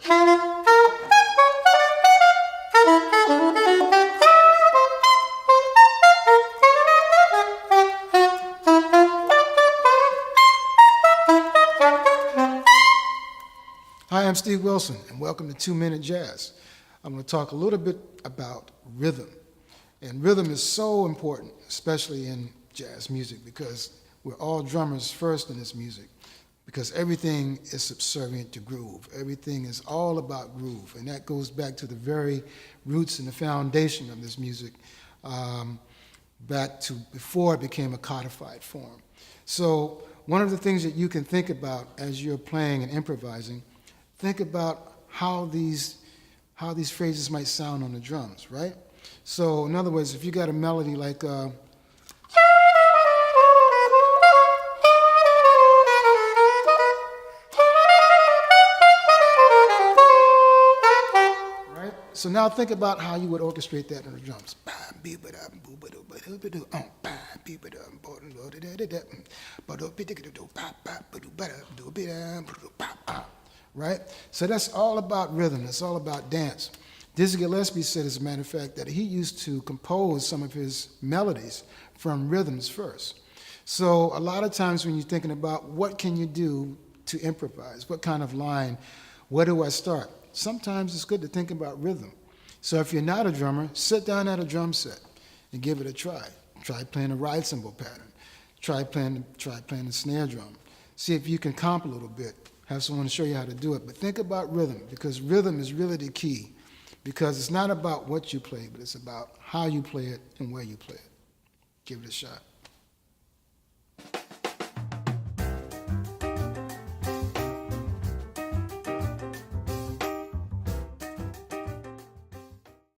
Hi, I'm Steve Wilson, and welcome to 2 Minute Jazz. I'm going to talk a little bit about rhythm. And rhythm is so important, especially in jazz music, because we're all drummers first in this music, because everything is subservient to groove. Everything is all about groove, and that goes back to the very roots and the foundation of this music, back to before it became a codified form. So one of the things that you can think about as you're playing and improvising, think about how these phrases might sound on the drums, right? So in other words, if you got a melody like right? So now think about how you would orchestrate that on the drums. Right? So that's all about rhythm. It's all about dance. Dizzy Gillespie said, as a matter of fact, that he used to compose some of his melodies from rhythms first. So a lot of times when you're thinking about what can you do to improvise, what kind of line, where do I start? Sometimes it's good to think about rhythm. So if you're not a drummer, sit down at a drum set and give it a try. Try playing a ride cymbal pattern. Try playing the snare drum. See if you can comp a little bit. Have someone to show you how to do it. But think about rhythm, because rhythm is really the key. Because it's not about what you play, but it's about how you play it and where you play it. Give it a shot.